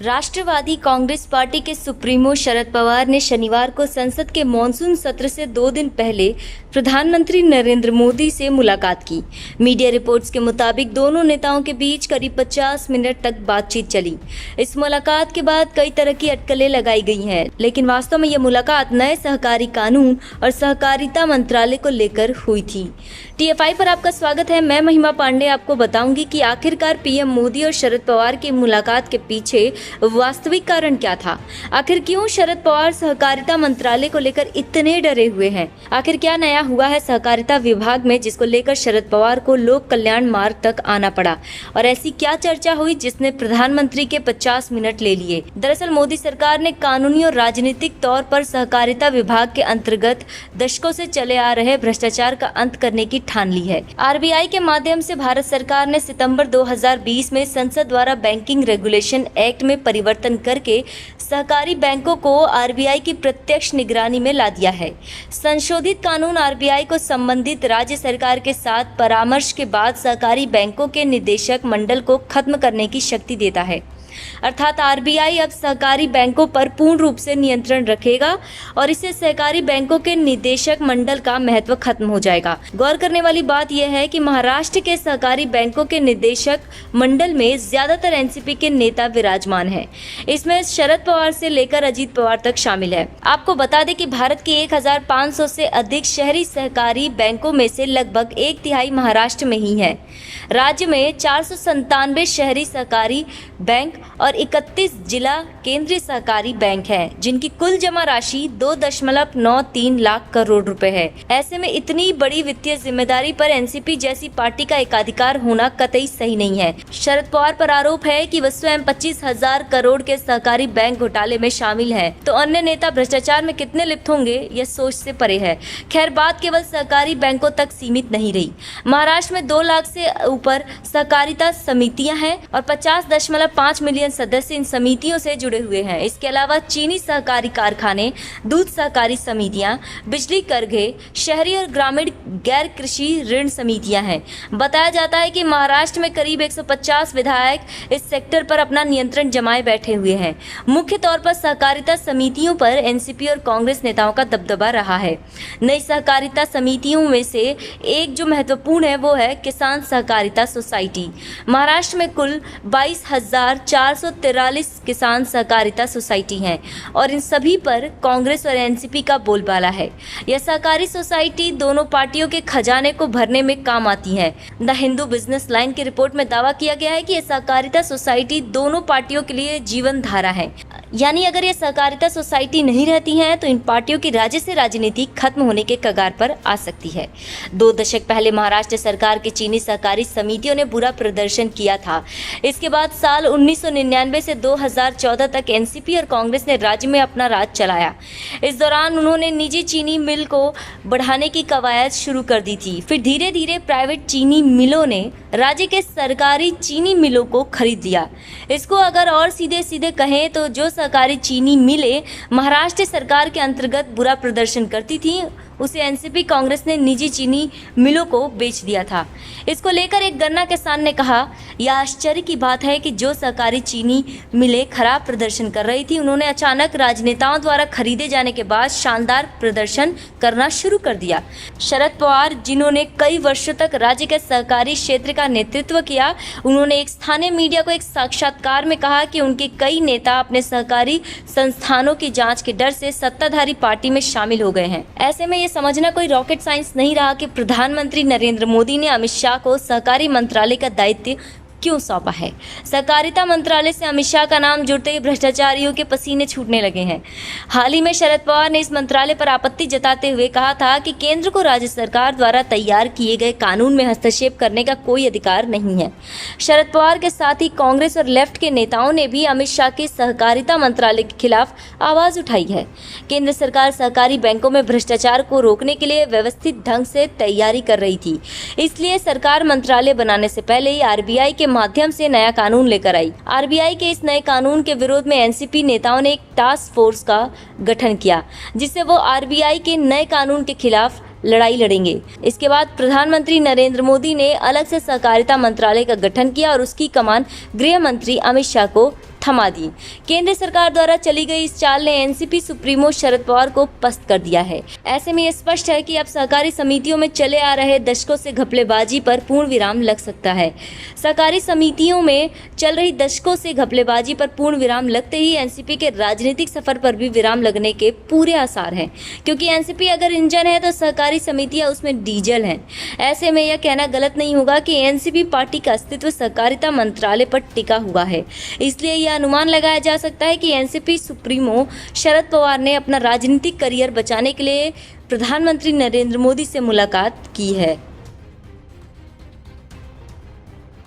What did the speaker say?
राष्ट्रवादी Congress party के supremo Sharad Pawar ने शनिवार को संसद के मॉनसून सत्र से 2 दिन पहले प्रधानमंत्री नरेंद्र मोदी से मुलाकात की। मीडिया रिपोर्ट्स के मुताबिक दोनों नेताओं के बीच करीब 50 मिनट तक बातचीत चली। इस मुलाकात के बाद कई तरह की अटकलें लगाई गई हैं, लेकिन वास्तव में यह मुलाकात नए सहकारी कानून और सहकारिता मंत्रालय को लेकर हुई थी। TFI पर आपका स्वागत है। मैं महिमा पांडे आपको बताऊंगी कि आखिरकार पीएम मोदी और शरद पवार की मुलाकात के पीछे वास्तविक कारण क्या था। आखिर क्यों शरद पवार सहकारिता मंत्रालय को लेकर इतने डरे हुए हैं। आखिर क्या नया हुआ है सहकारिता विभाग में जिसको लेकर शरद पवार को लोक कल्याण मार्ग तक आना पड़ा, और ऐसी क्या चर्चा हुई जिसने प्रधानमंत्री के 50 मिनट ले लिए। दरअसल मोदी सरकार ने कानूनी और राजनीतिक तौर पर सहकारिता विभाग के अंतर्गत दशकों से चले आ रहे भ्रष्टाचार का अंत करने की ठान ली है। RBI के माध्यम से भारत सरकार ने सितंबर 2020 में संसद द्वारा बैंकिंग रेगुलेशन एक्ट में परिवर्तन करके सहकारी बैंकों को RBI की प्रत्यक्ष निगरानी में ला दिया है। संशोधित कानून RBI को संबंधित राज्य सरकार के साथ परामर्श के बाद सहकारी बैंकों के निदेशक मंडल को खत्म करने की शक्ति देता है। अर्थात RBI अब सहकारी बैंकों पर पूर्ण रूप से नियंत्रण रखेगा और इससे सहकारी बैंकों के निदेशक मंडल का महत्व खत्म हो जाएगा। गौर करने वाली बात यह है कि महाराष्ट्र के सहकारी बैंकों के निदेशक मंडल में ज्यादातर एनसीपी के नेता विराजमान हैं। इसमें शरद पवार से लेकर अजीत पवार तक शामिल है। आपको बता दें कि भारत के 1500 से अधिक शहरी सहकारी बैंकों में से लगभग 1/3 महाराष्ट्र में ही है। राज्य में 497 शहरी सहकारी बैंक और 31 जिला केंद्रीय सहकारी बैंक हैं, जिनकी कुल जमा राशि 2.93 लाख करोड़ रुपए है। ऐसे में इतनी बड़ी वित्तीय जिम्मेदारी पर एनसीपी जैसी पार्टी का एकाधिकार होना कतई सही नहीं है। शरद पवार पर आरोप है कि वह स्वयं 25,000 करोड़ के सहकारी बैंक घोटाले में शामिल है, तो अन्य नेता भ्रष्टाचार में कितने लिप्त होंगे यह सोच से परे है। खैर, बात केवल सहकारी बैंकों तक सीमित नहीं रही। महाराष्ट्र में 2 लाख से ऊपर सहकारिता समितियां हैं और 50.5 मिलियन सदस्य इन समितियों से जुड़े हुए हैं। इसके अलावा चीनी सहकारी कारखाने, दूध सहकारी समितियां, बिजली करघे, शहरी और ग्रामीण गैर कृषि ऋण समितियां हैं। बताया जाता है कि महाराष्ट्र में करीब 150 विधायक इस सेक्टर पर अपना नियंत्रण जमाए बैठे हुए हैं। मुख्य तौर पर सहकारिता समितियों पर एनसीपी और कांग्रेस नेताओं का दबदबा रहा है। नई सहकारिता समितियों में से एक जो महत्वपूर्ण है वो है किसान सहकारिता सोसाइटी। महाराष्ट्र में कुल 22,443 किसान सहकारिता सोसाइटी हैं और इन सभी पर कांग्रेस और एनसीपी का बोलबाला है। यह सहकारी सोसाइटी दोनों पार्टियों के खजाने को भरने में काम आती है। द हिंदू बिजनेस लाइन की रिपोर्ट में दावा किया गया है कि यह सहकारिता सोसाइटी दोनों पार्टियों के लिए जीवन धारा है। यानी अगर ये सहकारिता सोसाइटी नहीं रहती हैं तो इन पार्टियों की राज्य से राजनीति खत्म होने के कगार पर आ सकती है। 2 दशक पहले महाराष्ट्र सरकार की चीनी सहकारी समितियों ने बुरा प्रदर्शन किया था। इसके बाद साल 1999 से 2014 तक एनसीपी और कांग्रेस ने राज्य में अपना राज चलाया। इस दौरान उन्होंने निजी चीनी मिल को बढ़ाने की कवायद शुरू कर दी थी। फिर धीरे धीरे प्राइवेट चीनी मिलों ने राज्य के सरकारी चीनी मिलों को खरीद लिया। इसको अगर और सीधे सीधे कहें तो जो सहकारी चीनी मिलें महाराष्ट्र सरकार के अंतर्गत बुरा प्रदर्शन करती थी उसे एनसीपी कांग्रेस ने निजी चीनी मिलों को बेच दिया था। इसको लेकर एक गन्ना किसान ने कहा, यह आश्चर्य की बात है कि जो सहकारी चीनी मिलें खराब प्रदर्शन कर रही थी उन्होंने अचानक राजनेताओं द्वारा खरीदे जाने के बाद शानदार प्रदर्शन करना शुरू कर दिया। शरद पवार, जिन्होंने कई वर्षों तक राज्य के सहकारी क्षेत्र का नेतृत्व किया, उन्होंने एक स्थानीय मीडिया को एक साक्षात्कार में कहा कि उनके कई नेता अपने सहकारी संस्थानों की जांच के डर से सत्ताधारी पार्टी में शामिल हो गए हैं। ऐसे में ये समझना कोई रॉकेट साइंस नहीं रहा कि प्रधानमंत्री नरेंद्र मोदी ने अमित शाह को सहकारी मंत्रालय का दायित्व क्यों सौंपा है। सहकारिता मंत्रालय से अमित शाह का नाम जुड़ते ही भ्रष्टाचारियों के पसीने छूटने लगे हैं। हाल ही में शरद पवार ने इस मंत्रालय पर आपत्ति जताते हुए कहा था कि केंद्र को राज्य सरकार द्वारा तैयार किए गए कानून में हस्तक्षेप करने का कोई अधिकार नहीं है। शरद पवार के साथ ही कांग्रेस और लेफ्ट के नेताओं ने भी अमित शाह के सहकारिता मंत्रालय के खिलाफ आवाज उठाई है। केंद्र सरकार सहकारी बैंकों में भ्रष्टाचार को रोकने के लिए व्यवस्थित ढंग से तैयारी कर रही थी, इसलिए सरकार मंत्रालय बनाने से पहले ही RBI के माध्यम से नया कानून लेकर आई। RBI के इस नए कानून के विरोध में एनसीपी नेताओं ने एक टास्क फोर्स का गठन किया, जिससे वो RBI के नए कानून के खिलाफ लड़ाई लड़ेंगे। इसके बाद प्रधानमंत्री नरेंद्र मोदी ने अलग से सहकारिता मंत्रालय का गठन किया और उसकी कमान गृह मंत्री अमित शाह को थमा दी। केंद्र सरकार द्वारा चली गई इस चाल ने एनसीपी सुप्रीमो शरद पवार को पस्त कर दिया है। ऐसे में यह स्पष्ट है कि अब सहकारी समितियों में चले आ रहे दशकों से घपलेबाजी पर पूर्ण विराम लग सकता है। सहकारी समितियों में चल रही दशकों से घपलेबाजी पर पूर्ण विराम लगते ही एनसीपी के राजनीतिक सफर पर भी विराम लगने के पूरे आसार हैं, क्योंकि एनसीपी अगर इंजन है तो सहकारी समितियां उसमें डीजल हैं। ऐसे में यह कहना गलत नहीं होगा कि एनसीपी पार्टी का अस्तित्व सहकारिता मंत्रालय पर टिका हुआ है। इसलिए यह अनुमान लगाया जा सकता है कि एनसीपी सुप्रीमो शरद पवार ने अपना राजनीतिक करियर बचाने के लिए प्रधानमंत्री नरेंद्र मोदी से मुलाकात की है।